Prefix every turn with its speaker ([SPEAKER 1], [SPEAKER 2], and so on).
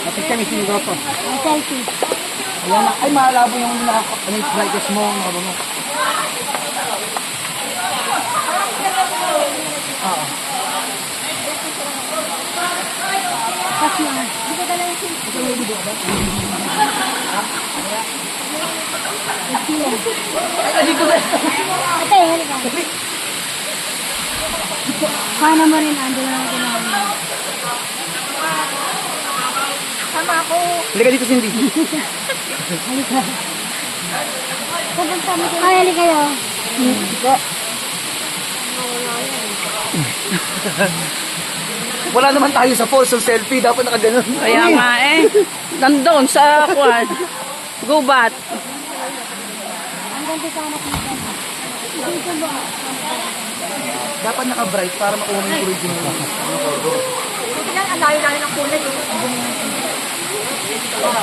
[SPEAKER 1] Kapit kami sinigaw to.
[SPEAKER 2] Ang selfie.
[SPEAKER 1] Ayan na. Ay, malabo yung brightness mo. Nakabango. Oo.
[SPEAKER 2] Kasi nga. Hindi ka dala yung selfie.
[SPEAKER 1] Ito yung video ba? Ay, dito ba?
[SPEAKER 2] Ate, halika. Sana mo rin, ando na natin ako. Sama ako.
[SPEAKER 1] Halika dito, Cindy.
[SPEAKER 2] Halika. Ay, halika kayo.
[SPEAKER 1] Wala naman tayo sa falls, so selfie. Dapat nakaganon.
[SPEAKER 3] Kaya nga eh. Nandun sa kwan. Gubat.
[SPEAKER 2] Ang ganda sana kita. Dito ba?
[SPEAKER 1] Dapat naka-bright para makuha yung original.
[SPEAKER 2] Ang layo-layo ng kulay.